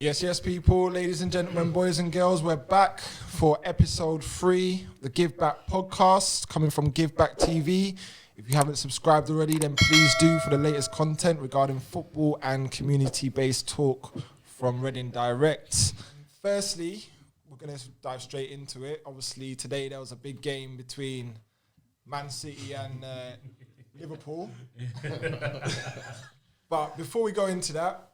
Yes, people, ladies and gentlemen, boys and girls, we're back for episode 3, the Give Back podcast, coming from Give Back TV. If you haven't subscribed already, then please do for the latest content regarding football and community-based talk from Reading Direct. Firstly, we're going to dive straight into it. Obviously, today there was a big game between Man City and Liverpool. But before we go into that,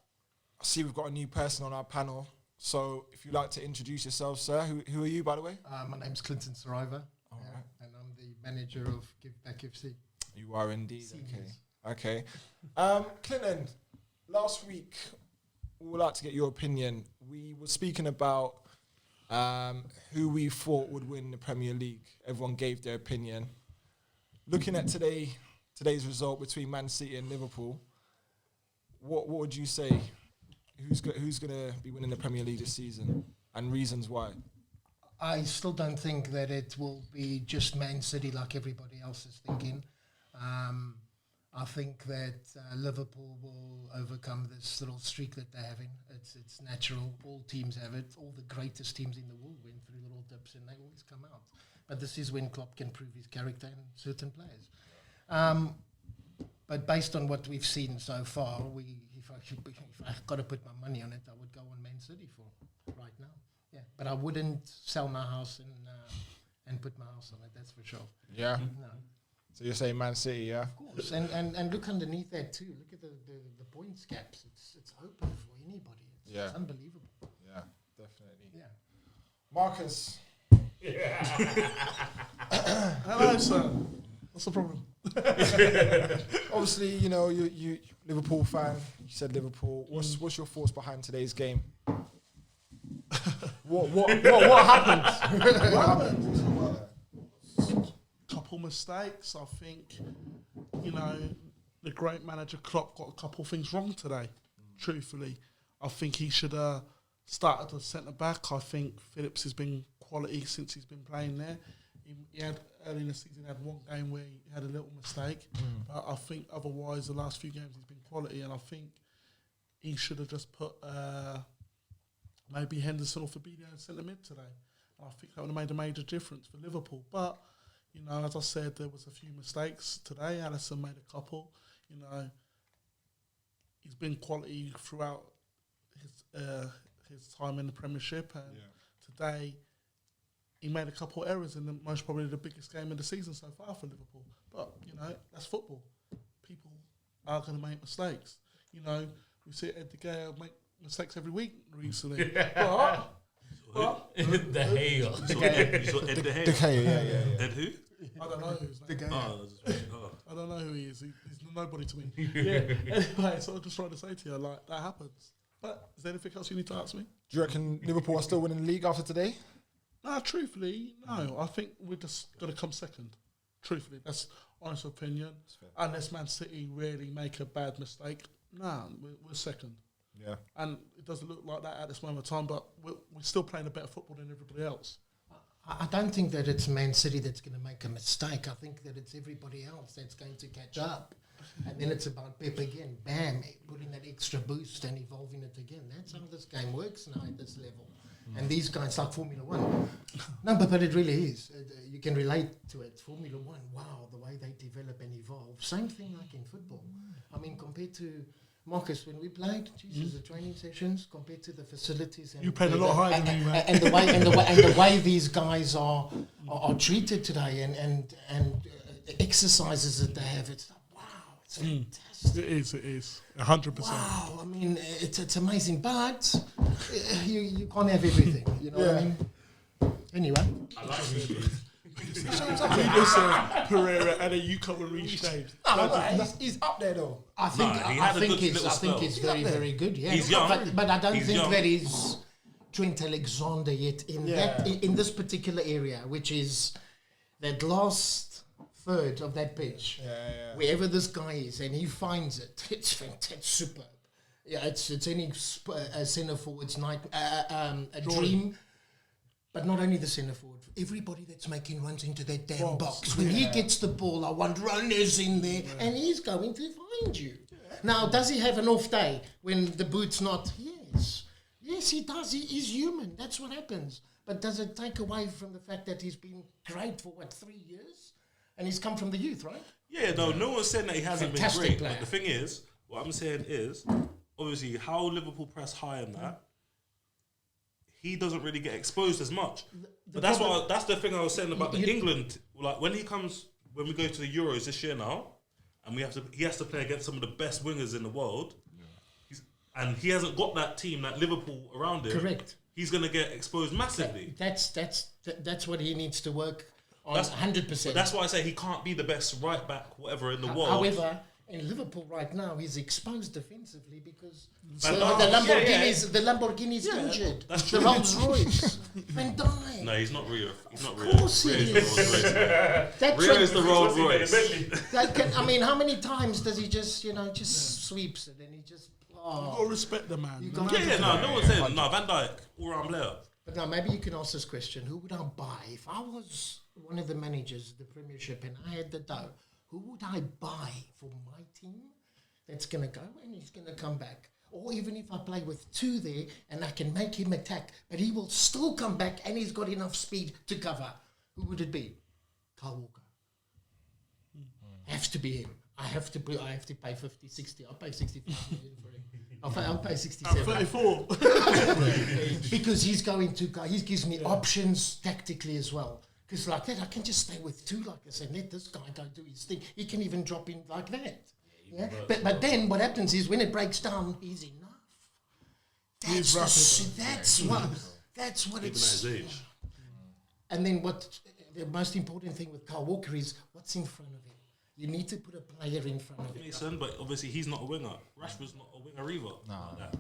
I see we've got a new person on our panel. So if you'd like to introduce yourself, sir. Who are you, by the way? My name's Clinton Saraiva, and I'm the manager of Give Back FC. You are indeed. Okay. Clinton, last week, we would like to get your opinion. We were speaking about who we thought would win the Premier League. Everyone gave their opinion. Looking at today's result between Man City and Liverpool, what would you say? Who's going to be winning the Premier League this season, and reasons why? I still don't think that it will be just Man City like everybody else is thinking. I think that Liverpool will overcome this little streak that they're having. It's natural. All teams have it. All the greatest teams in the world went through little dips and they always come out. But this is when Klopp can prove his character in certain players. But based on what we've seen so far, if I've got to put my money on it, I would go on Man City for right now. Yeah, but I wouldn't sell my house and put my house on it. That's for sure. Yeah. No. So you're saying Man City, yeah? Of course. And look underneath that too. Look at the points gaps. It's open for anybody. It's unbelievable. Yeah, definitely. Yeah. Marcus. Yeah. Hello, sir. What's the problem? Obviously, you know, you Liverpool fan. You said Liverpool. What's your thoughts behind today's game? What happened? What happened? Couple mistakes. I think, you know, the great manager Klopp got a couple things wrong today. Truthfully, I think he should have started at centre back. I think Phillips has been quality since he's been playing there. He had early in the season had one game where he had a little mistake, but I think otherwise the last few games he's been quality, and I think he should have just put maybe Henderson or Fabinho in centre mid today. And I think that would have made a major difference for Liverpool. But you know, as I said, there was a few mistakes today. Alisson made a couple. You know, he's been quality throughout his time in the Premiership, and today he made a couple of errors in the most probably the biggest game of the season so far for Liverpool. But, you know, that's football. People are going to make mistakes. You know, we see Ed De Gea make mistakes every week recently. But De Gea. You saw Ed De Gea? De Gea, yeah. Ed who? I don't know who's De name. Gea. I don't know who he is. He's nobody to me. Anyway, so I'm just trying to say to you, like, that happens. But is there anything else you need to ask me? Do you reckon Liverpool are still winning the league after today? Truthfully, no. I think we're just going to come second. Truthfully, that's honest opinion. Unless Man City really make a bad mistake, we're second. Yeah. And it doesn't look like that at this moment of time, but we're still playing a better football than everybody else. I don't think that it's Man City that's going to make a mistake. I think that it's everybody else that's going to catch up. And then it's about Pep again. Bam, putting that extra boost and evolving it again. That's how this game works now at this level. And these guys like Formula 1. No, but it really is. You can relate to it. Formula 1, wow, the way they develop and evolve. Same thing like in football. I mean, compared to Marcus, when we played, the training sessions, compared to the facilities. And you played a lot higher than me, man. And the way these guys are treated today and exercises that they have, it's like, wow, it's fantastic. It is. 100%. Wow, I mean, it's amazing, but you can't have everything, you know what I mean? Anyway. I like who he is. You just said Pereira and then you come and reach James. He's up there though. I think it's very, very good, yeah. He's young. But I don't think young. that is Trent Alexander yet in this particular area, which is that last third of that pitch. Wherever this guy is, and he finds it, it's fantastic, superb. Yeah, it's any centre forward's night, a dream. But not only the centre forward, everybody that's making runs into that damn box. When he gets the ball, I want runners in there, and he's going to find you. Now, does he have an off day when the boot's not? Yes. Yes, he does. He's human. That's what happens. But does it take away from the fact that he's been great for, 3 years? And he's come from the youth, right? Yeah, no one's saying that he hasn't Fantastic been great. player. But the thing is, what I'm saying is, obviously, how Liverpool press high in that, he doesn't really get exposed as much. But that's the thing I was saying about the England. Like when we go to the Euros this year now, and he has to play against some of the best wingers in the world, and he hasn't got that team, that Liverpool around him. Correct. He's going to get exposed massively. That's what he needs to work on 100%. But that's why I say he can't be the best right back, whatever, in the world. However, in Liverpool right now, he's exposed defensively because Van the Dijk. Lamborghini's injured. That's The true. Rolls Royce. Van Dijk. No, he's not Rio. He's not Rio. Of course he is. Rio is the Rolls Royce. How many times does he just sweeps it and he just... You've got to respect the man. got No one's saying no. Van Dijk, all-round player. But now maybe you can ask this question: who would I buy if I was one of the managers of the Premiership and I had the dough? Who would I buy for my team that's going to go and he's going to come back? Or even if I play with 2 there and I can make him attack, but he will still come back and he's got enough speed to cover. Who would it be? Kyle Walker. Has to be him. I have to pay 50, 60. I'll pay 65 million for him. I'll pay 67. 34. Because he's going to go. He gives me options tactically as well. Because like that, I can just stay with 2. Like I said, let this guy go do his thing. He can even drop in like that. Yeah. But then what happens is when it breaks down, he's enough. That's what Even it's. at his age. And then the most important thing with Kyle Walker is what's in front of him. You need to put a player in front of him. Mason, but obviously he's not a winger. Rashford's not a winger either. No.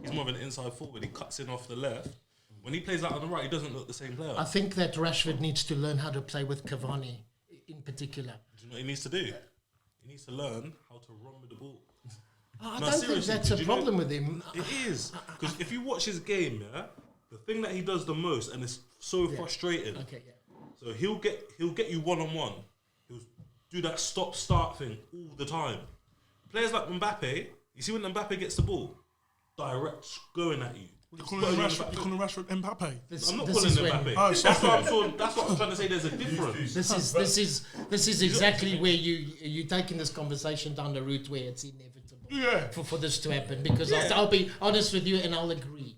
He's more of an inside forward. He cuts in off the left. When he plays out on the right, he doesn't look the same player. I think that Rashford needs to learn how to play with Cavani in particular. Do you know what he needs to do? He needs to learn how to run with the ball. I don't think that's a problem with him. It is. Because if you watch his game, the thing that he does the most, and it's so frustrating. Okay, yeah. So he'll get you one-on-one. He'll do that stop-start thing all the time. Players like Mbappe, you see when Mbappe gets the ball, direct going at you. You're calling Rashford Mbappe? I'm not calling him Mbappe. That's what I'm trying to say. There's a difference. This is exactly where you're taking this conversation down the route where it's inevitable for this to happen. Because I'll be honest with you and I'll agree.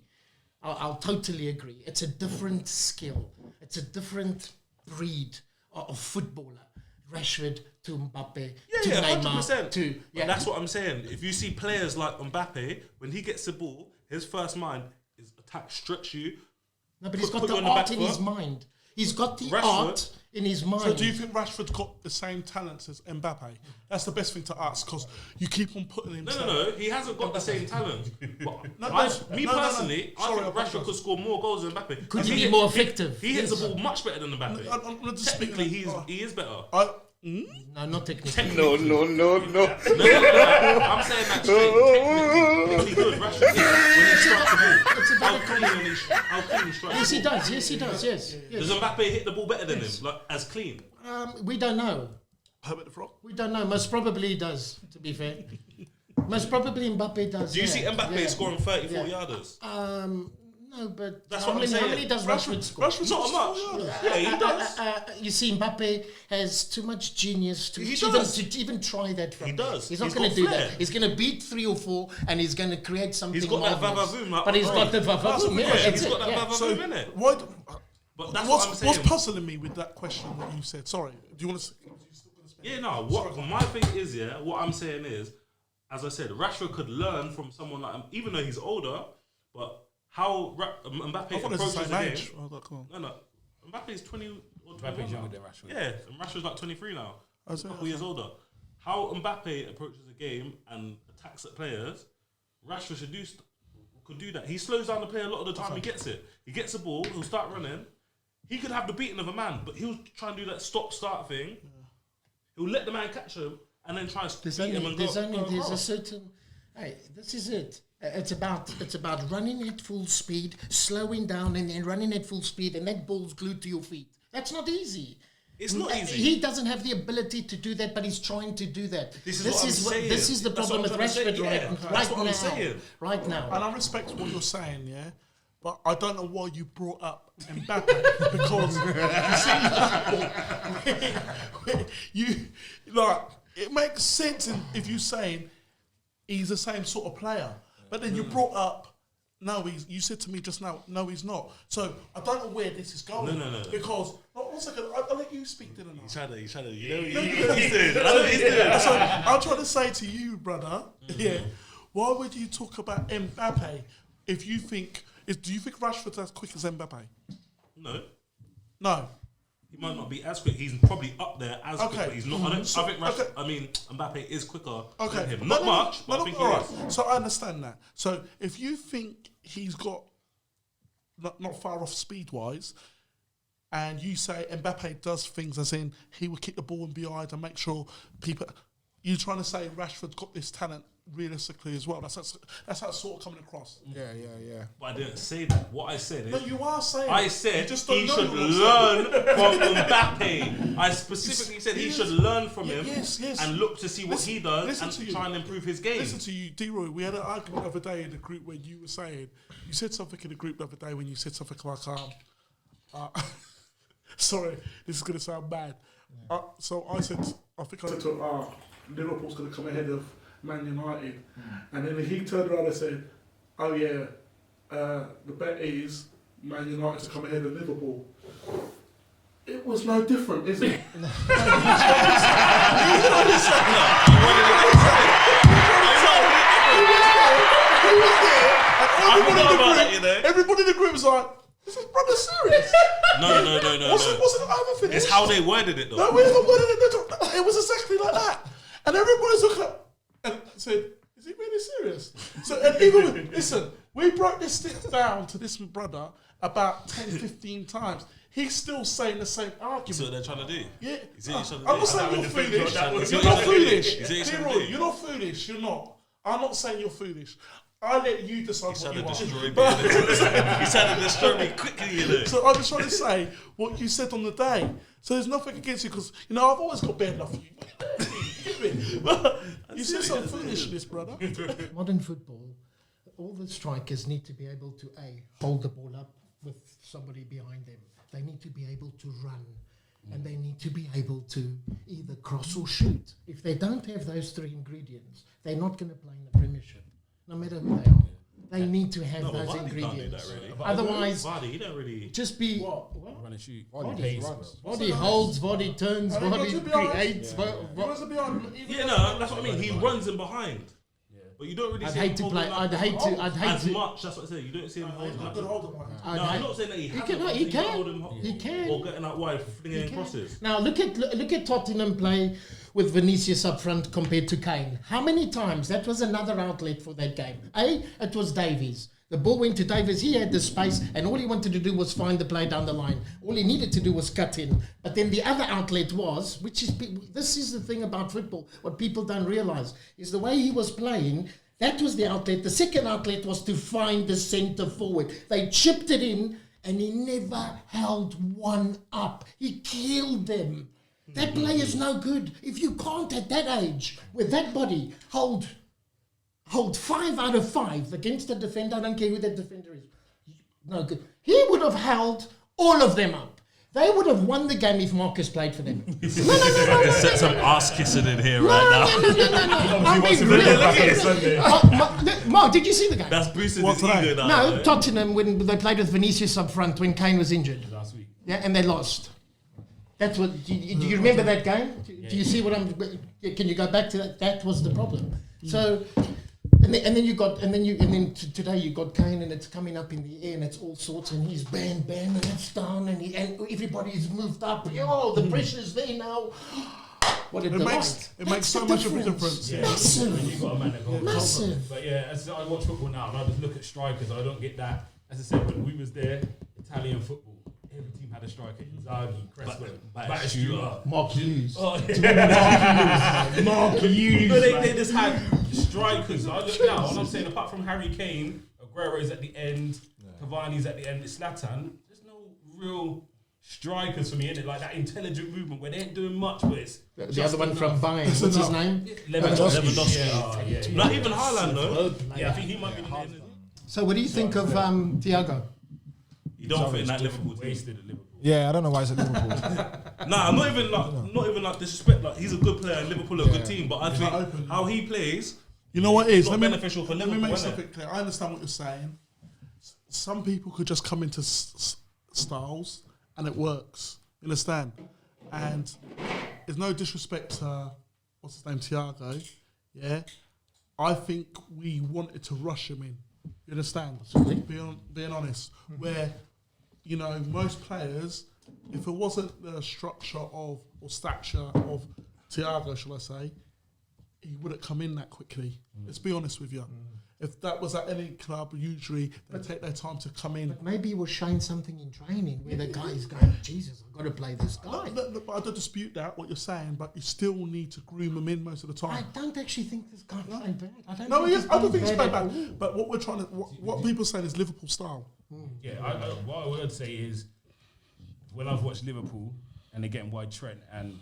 I'll totally agree. It's a different skill. It's a different breed of footballer. Rashford to Mbappe to Neymar 100%. But that's what I'm saying. If you see players like Mbappe, when he gets the ball, his first mind is attack, stretch you. No, but he's got the art in his mind. He's got the art in his mind. So do you think Rashford's got the same talents as Mbappe? That's the best thing to ask because you keep on putting him. No. He hasn't got the same talent. I think Rashford could score more goals than Mbappe. Could he be more effective? He hits the ball much better than Mbappe. I'm not just Technically, speaking. he is better. No, not technically. No. I'm saying that straight. Technically good. Rashford is when he strikes the ball. It's about How clean he strikes. Yes, he does. Yes, he does. Yes. Does Mbappe hit the ball better than him? Like as clean? We don't know. Herbert the Frog? We don't know. Most probably he does, to be fair. Most probably Mbappe does. Do you see Mbappe scoring 34 yarders? No, but that's how what I'm saying. many does Rashford score? Rashford's Not much. Yeah, he does. You see, Mbappe has too much genius to even try that from He does. He's not He's going got to do flair. that. He's going to beat 3 or 4 and he's going to create something He's got that marvelous. vavavoom. Like, But he's got the vavavoom. He's got that vavavoom in it. Why? But that's what I'm saying. What's puzzling me with that question that you said? Sorry, do you want to? Yeah, no. My thing is, what I'm saying is, as I said, Rashford could learn from someone like him, even though he's older. But how Mbappe I thought it's approaches the the same game? age. Oh, come on. No. Mbappe's 20 or 21 Mbappe's now. younger than Rashford. Yeah, and Rashford's like 23 now. Oh, A couple years older. How Mbappe approaches a game and attacks at players, Rashford could do that. He slows down the play a lot of the time. He gets it. He gets the ball. He'll start running. He could have the beating of a man, but he'll try and do that stop-start thing. He'll let the man catch him and then try and beat him and go There's a across. certain. Hey, this is it. It's about running at full speed, slowing down, and then running at full speed, and that ball's glued to your feet. That's not easy. It's not easy. He doesn't have the ability to do that, but he's trying to do that. This is the problem with Rashford right now. And I respect what you're saying, yeah. But I don't know why you brought up Mbappe because you see, it makes sense if you're saying he's the same sort of player. But then you brought up. No, you said to me just now, no, he's not. So I don't know where this is going. No. Because, 1 second, I'll let you speak, didn't I? He's trying to, he's doing. I know he's doing. So I'm trying to say to you, brother, why would you talk about Mbappe if you think, do you think Rashford's as quick as Mbappe? No. He might not be as quick. He's probably up there as quick, but he's not. I think Mbappe is quicker than him. Not much, but I think he is. So I understand that. So if you think he's got not far off speed-wise, and you say Mbappe does things as in he will kick the ball in behind and make sure people... You're trying to say Rashford's got this talent realistically as well. That's how it's sort of coming across. Yeah. But I didn't say that. What I said is... No, you are saying... I said he should learn from Mbappe. I specifically said he should learn from him and look to see what he does and try and improve his game. Listen to you, D-Roy. We had an argument the other day in the group where you were saying... You said something in the group the other day when you said something like... sorry, this is going to sound bad. So I said to Liverpool's going to come ahead of Man United. And then he turned around and said, oh yeah, the bet is Man United to come ahead of Liverpool. It was no different, is it? Everybody in the group was like, is this brother serious? No. What's the other thing? It's how they worded it though. No, we didn't word it. It was exactly like that. And everybody's looking up and said, is he really serious? So, and even listen, we broke this stick down to this brother about 10, 15 times. He's still saying the same argument. So they're trying to do? Yeah. I'm not saying you're foolish. You're not foolish. You're not foolish. You're not. I'm not saying you're foolish. I'll let you decide what you want. He said to destroy me quickly, you know. So I'm just trying to say what you said on the day. So there's nothing against you because, I've always got bad love for you. You said some foolishness, brother. Modern football, all the strikers need to be able to, hold the ball up with somebody behind them. They need to be able to run. And they need to be able to either cross or shoot. If they don't have those three ingredients, they're not going to play in the Premiership. No matter who they are, they need to have those ingredients. Really. Otherwise, Vardy, he don't really just be run and shoot. Body holds, body turns, body creates. That's what I mean. He runs in behind. But you don't really see him holding as much. That's what I said. You don't see him holding up. No, I'm not saying that he He can. Or getting out wide, flinging in crosses. Now look at Tottenham play with Vinicius up front compared to Kane. How many times? That was another outlet for that game. It was Davies. The ball went to Davies. He had the space, and all he wanted to do was find the play down the line. All he needed to do was cut in. But then the other outlet was, this is the thing about football. What people don't realise is the way he was playing. That was the outlet. The second outlet was to find the centre forward. They chipped it in, and he never held one up. He killed them. That player's no good. If you can't at that age, with that body, hold 5 out of 5 against a defender, I don't care who that defender is, no good. He would have held all of them up. They would have won the game if Marcus played for them. No. Set some ass kissing in here right now. Mark, did you see the game? That's boosted his ego now. No, Tottenham, when they played with Vinicius up front when Kane was injured. Last week. Yeah, and they lost. That's what. Do you remember that game? Do you see what I'm? Can you go back to that? That was the problem. So, and then today you got Kane, and it's coming up in the air, and it's all sorts, and he's bam, and it's down, and everybody's moved up. Oh, the pressure's there now. What a delight! It makes so much of a difference. Yeah, Massive. When you got a man that goes Massive. But yeah, as I watch football now, and I just look at strikers, I don't get that. As I said, when we was there, Italian football. Every team had a striker. Inzaghi, Crespo, Batistuta, Mark Hughes. Mark Hughes. But they just had strikers. I look now, and I'm saying apart from Harry Kane, Aguero's at the end, Cavani's at the end, it's Zlatan. There's no real strikers for me, innit? Like that intelligent movement where they ain't doing much, but it's The other one from Bayern, what's his name? Lewandowski. Yeah. Not even Haaland though. Yeah, I think he might be the So what do you think of Thiago? You don't fit in that Liverpool team. wasted at Liverpool. Yeah, I don't know why it's at Liverpool. Nah, I'm not even like disrespect. Like he's a good player and Liverpool are a good team, but I think how he plays, You know what it is? not beneficial for Let Liverpool. me make innit? something clear. I understand what you're saying. Some people could just come into styles and it works. You understand? And there's no disrespect to what's his name, Thiago. Yeah, I think we wanted to rush him in. You understand? Being honest, where you know most players, if it wasn't the structure of or stature of Thiago, shall I say, he wouldn't come in that quickly. Let's be honest with you. If that was at any club, usually they take their time to come in. But maybe he was showing something in training where the guy is going, Jesus, I've got to play this guy. But I don't dispute that, what you're saying, but you still need to groom him in most of the I time. don't actually think this guy's playing bad. I don't No, think he is. he's I don't playing think it's bad bad. at all. But what we're trying to, what people are saying is Liverpool style. Yeah, what I would say is when I've watched Liverpool and again why Trent and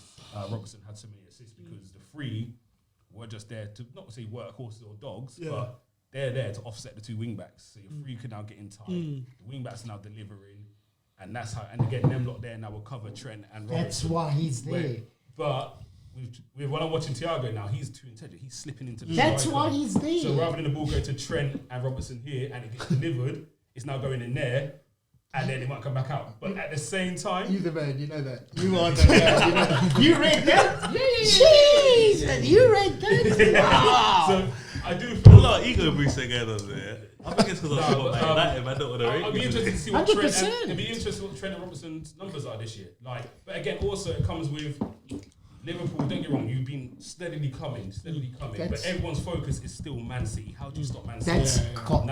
Robertson had so many assists because the three were just there to not say workhorses or dogs, but they're there to offset the two wing backs. So your three can now get in tight. The wing backs are now delivering, and that's how. And again, them lot there now will cover Trent and Robertson. That's why he's there. But when I'm watching Thiago now, he's too intelligent. He's slipping into the That's striker. why he's there. So rather than the ball go to Trent and Robertson here and it gets delivered, it's now going in there and then it might come back out. But at the same time... You're the man, you know that. You are the man, you read that? Jeez, you read that? Wow. So I do A feel lot of ego boosts again on there. I think it's because I support Man United. I don't want to I'll be rate interested to you. see what 100%. It'd be interesting what Trent and Robertson's numbers are this year. Like, but again, also it comes with Liverpool. Don't get wrong, you've been steadily coming, but everyone's focus is still Man City. How do you stop Man City?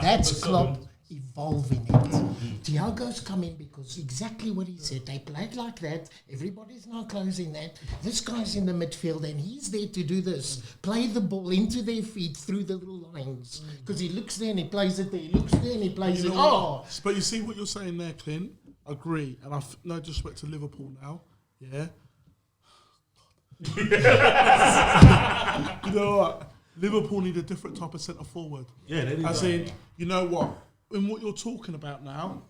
That's Klopp evolving it. Thiago's coming because exactly what he said. They played like that. Everybody's now closing that. This guy's in the midfield and he's there to do this. Play the ball into their feet through the little lines. Because he looks there and he plays it there. He looks there and he plays it. But you see what you're saying there, Clint? Agree. And no disrespect to Liverpool now. Yeah. You know what? Liverpool need a different type of centre forward. Yeah, they need As that. in, you know what? In what you're talking about now,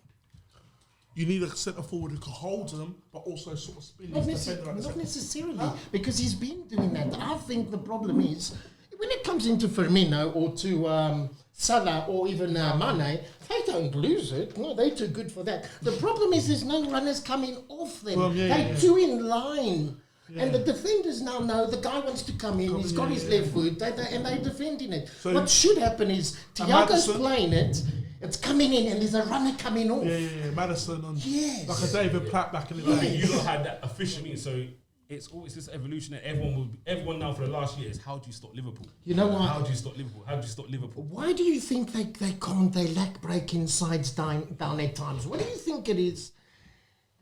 you need a centre forward who can hold them, but also sort of spin his defender. Not necessarily, because he's been doing that. I think the problem is, when it comes into Firmino or to Salah or even Mane, they don't lose it. No, they're too good for that. The problem is there's no runners coming off them. They're too in line. Yeah. And the defenders now know the guy wants to come in, he's got his left foot, and they're defending it. So what should happen is Thiago's playing it, it's coming in, and there's a runner coming off. Yeah. Madison on like a Yes. David Platt back in the day. You lot had that officially, so it's always this evolution that everyone now for the last year is how do you stop Liverpool? You know what? How do you stop Liverpool? How do you stop Liverpool? Why do you think they can't? They lack breaking sides down at times. What do you think it is?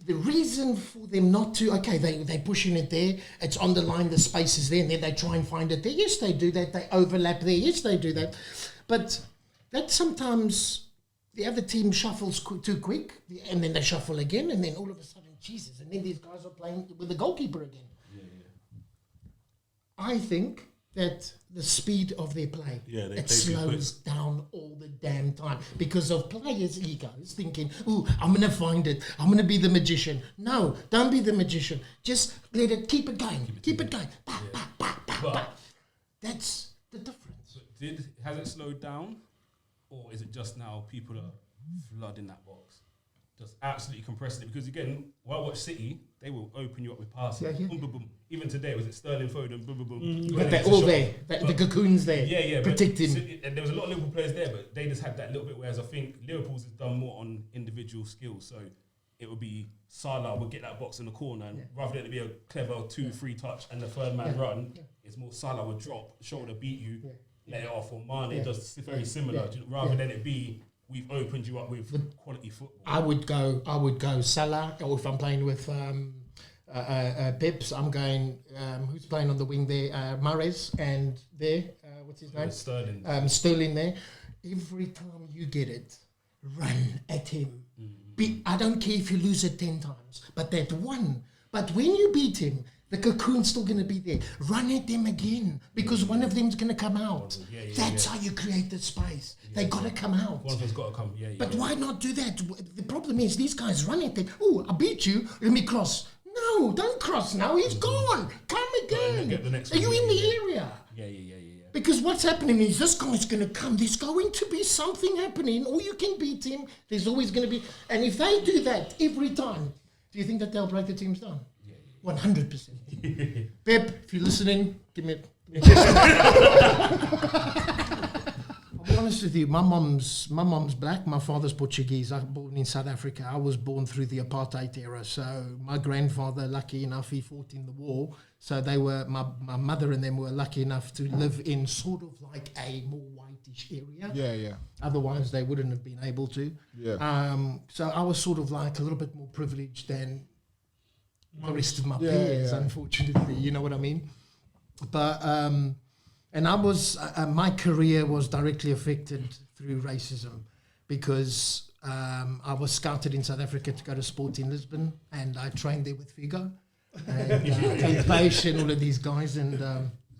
The reason for them not to, okay, they're pushing it there, it's on the line, the space is there, and then they try and find it there. Yes, they do that. They overlap there. Yes, they do that. But that sometimes the other team shuffles too quick, and then they shuffle again, and then all of a sudden, Jesus, and then these guys are playing with the goalkeeper again. I think that the speed of their play, it slows down all the damn time because of players' egos thinking, ooh, I'm going to find it. I'm going to be the magician. No, don't be the magician. Just let it, keep it going. Keep it going. That's the difference. Has it slowed down? Or is it just now people are flooding that box? Just absolutely compressing it. Because again, while I watch City, they will open you up with passes. Boom, boom, boom. Even today, was it Sterling, Foden, boom, boom, boom. But they're all there. The cocoon's there. Yeah. Protecting. And there was a lot of Liverpool players there, but they just had that little bit, whereas I think Liverpool's has done more on individual skills. So it would be Salah would get that box in the corner, and rather than it be a clever 2-3 touch and the third man run, it's more Salah would drop, shoulder beat you, let it off, or Mane does very similar, rather than it be we've opened you up with quality football. I would go Salah, or if I'm playing with Pips, I'm going, who's playing on the wing there? Mahrez, and there, what's his name? Sterling. Sterling there. Every time you get it, run at him. I don't care if you lose it 10 times, but that one. But when you beat him, the cocoon's still going to be there. Run at them again, because one of them's going to come out. That's how you create the space. They got to come out. One of them's got to come. But why not do that? The problem is these guys run at them. Oh, I beat you. Let me cross. No, don't cross now. He's gone. Come again. Get the next Are one. you in the area? Yeah. Because what's happening is this guy's going to come. There's going to be something happening, or you can beat him. There's always going to be. And if they do that every time, do you think that they'll break the teams down? 100%. Pep, if you're listening, give me I'll be honest with you. My mom's black. My father's Portuguese. I was born in South Africa. I was born through the apartheid era. So my grandfather, lucky enough, he fought in the war. So they were my mother and them were lucky enough to live in sort of like a more whitish area. Yeah. Otherwise, they wouldn't have been able to. Yeah. So I was sort of like a little bit more privileged than the rest of my peers, unfortunately. You know what I mean? But and I was my career was directly affected through racism, because I was scouted in South Africa to go to sport in Lisbon, and I trained there with Figo and Peixe and all of these guys. And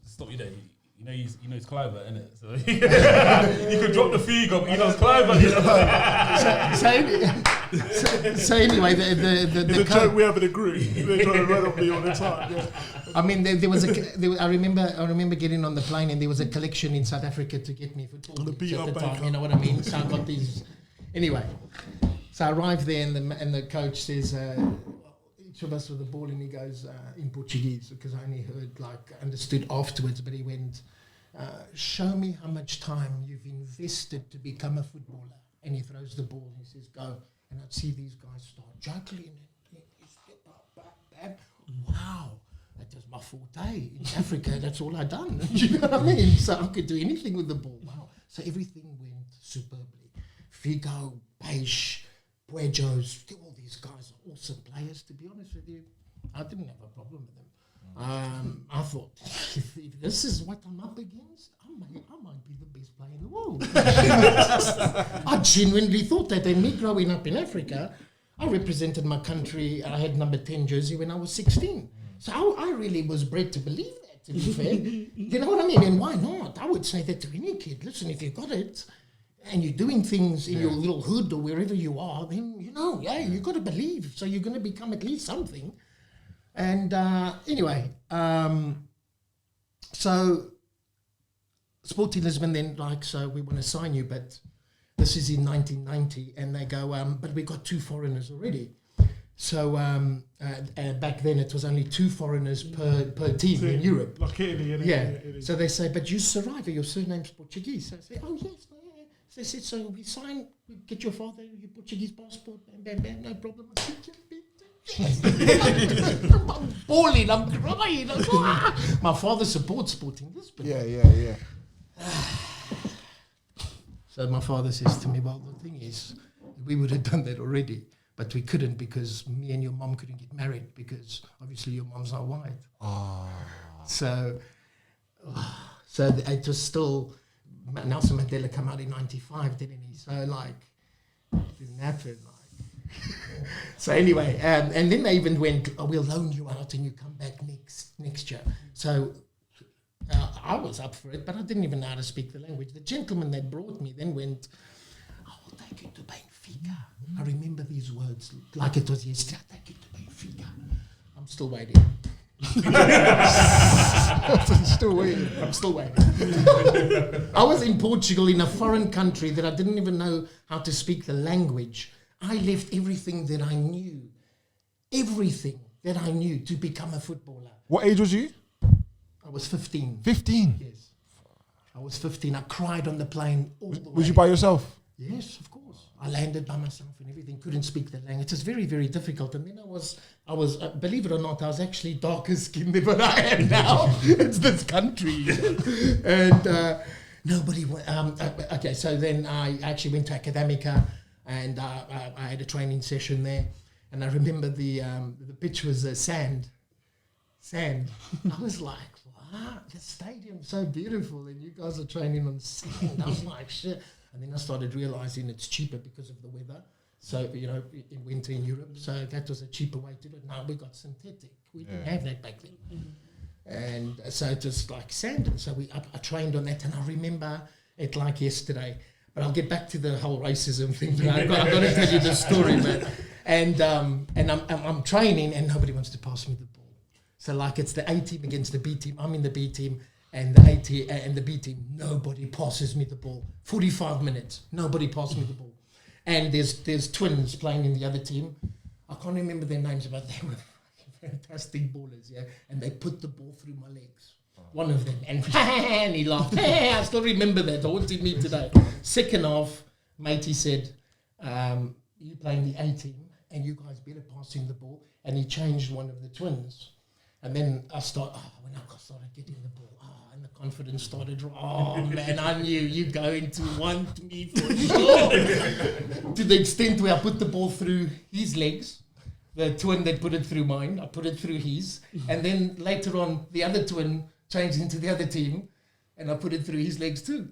Stop you there. He knows Cliver, innit? So you could drop the fee, but he knows Cliver. So anyway, the joke we have in the group. They're trying to run on me all the time. Yeah. I mean, there was I remember getting on the plane, and there was a collection in South Africa to get me football the at the time. You know what I mean? So I got these. Anyway, so I arrived there, and the coach says, each of us with the ball, and he goes in Portuguese, because I only understood afterwards, but he went, show me how much time you've invested to become a footballer. And he throws the ball, and he says, go. And I'd see these guys start juggling, and you step up, bam. Wow, that was my forte. In Africa, that's all I'd done. You know what I mean? So I could do anything with the ball. Wow. So everything went superbly. Figo, Peixe, Puejos, all these guys are awesome players, to be honest with you. I didn't have a problem with them. I thought, if this is what I'm up against, I might be the best player in the world. I genuinely thought that. And me growing up in Africa, I represented my country. I had number 10 jersey when I was 16. So I really was bred to believe that, to be fair. You know what I mean? And why not? I would say that to any kid. Listen, if you got it, and you're doing things in your little hood or wherever you are, then, you got to believe. So you're going to become at least something. And anyway, so Sporting Lisbon then, so we want to sign you, but this is in 1990, and they go, but we got 2 foreigners already. So back then it was only 2 foreigners per team in Europe. Like Italy, yeah. So they say, but you Saraiva, your surname's Portuguese. So I say, oh yes. So they said, so we sign, we get your father, your Portuguese passport, bam, no problem. I said, I'm bawling, I'm crying. My father supports Sporting Lisbon. Yeah. So my father says to me, well, the thing is, we would have done that already, but we couldn't, because me and your mom couldn't get married, because obviously your mom's not white. So it was still, Nelson Mandela came out in 95, didn't he? So it didn't happen. So anyway, and then they even went, we'll loan you out and you come back next year. So I was up for it, but I didn't even know how to speak the language. The gentleman that brought me then went, I will take you to Benfica. I remember these words like it was yesterday. I'll take you to Benfica. I'm still waiting. I'm still waiting. I was in Portugal, in a foreign country that I didn't even know how to speak the language. I left everything that I knew to become a footballer. What age was you? I was 15. 15? Yes. I was 15. I cried on the plane all the way. Was you by yourself? Yes, of course. I landed by myself and everything. Couldn't speak the language. It was very, very difficult. And then I was, believe it or not, I was actually darker skinned than what I am now. It's this country. And nobody went. Okay, so then I actually went to Academica, and I had a training session there. And I remember the pitch was sand. I was like, wow, the stadium's so beautiful, and you guys are training on sand. I was like, shit. And then I started realizing it's cheaper because of the weather. So, in winter in Europe. So that was a cheaper way to do it. Now we got synthetic. We didn't have that back then. And so it was like sand. And so I trained on that. And I remember it like yesterday. But I'll get back to the whole racism thing. I've got to tell you the story, man. And I'm training and nobody wants to pass me the ball. So like it's the A team against the B team. I'm in the B team. And the A team and the B team, nobody passes me the ball. 45 minutes, nobody passes me the ball. And there's twins playing in the other team. I can't remember their names, but they were fantastic ballers, yeah. And they put the ball through my legs. One of them, and he laughed. I still remember that. I wanted me today. Second half, matey said, "You playing the A team, and you guys better pass him the ball." And he changed one of the twins. And then when I started getting the ball, and the confidence started. Oh man, I knew you going to want me for sure. To the extent where I put the ball through his legs, the twin that put it through mine, I put it through his, and then later on the other twin changed into the other team, and I put it through his legs too.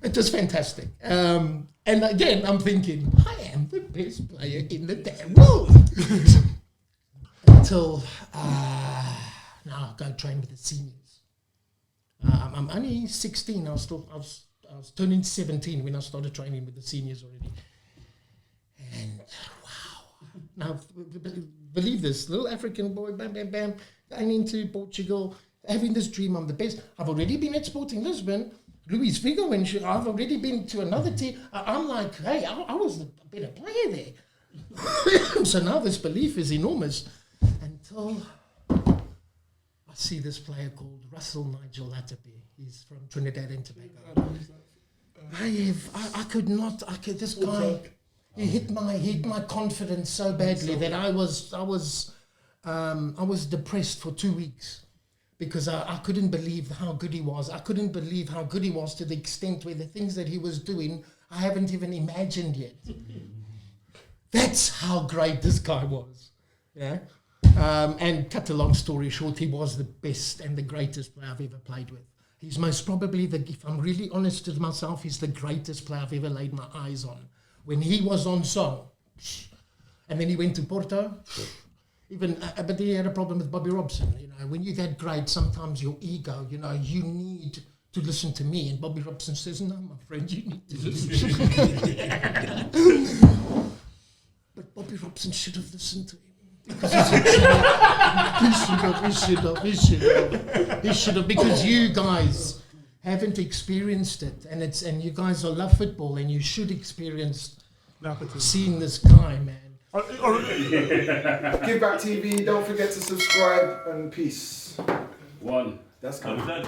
It was fantastic. And again, I'm thinking, I am the best player in the damn world. Until now I go train with the seniors. I'm only 16. I was turning 17 when I started training with the seniors already. And wow! Now believe this, little African boy, bam, bam, bam, going into Portugal, having this dream. I'm the best. I've already been at Sporting Lisbon, Luis Figo, and I've already been to another team. I'm like, hey, I was a better player there. So now this belief is enormous. Until I see this player called Russell Nigel Latapy. He's from Trinidad and Tobago. This guy, he hit my confidence so badly that I was depressed for 2 weeks because I couldn't believe how good he was. I couldn't believe how good he was to the extent where the things that he was doing, I haven't even imagined yet. That's how great this guy was. Yeah. And cut a long story short, he was the best and the greatest player I've ever played with. He's most probably, if I'm really honest with myself, he's the greatest player I've ever laid my eyes on. When he was on song, and then he went to Porto, but he had a problem with Bobby Robson. When you're that great, sometimes your ego, you need to listen to me. And Bobby Robson says, no, my friend, you need to listen to me. But Bobby Robson should have listened to him. He should have, because you guys haven't experienced it, and you guys all love football, and you should experience seeing this guy, man. Give Back TV. Don't forget to subscribe and peace. One. That's coming.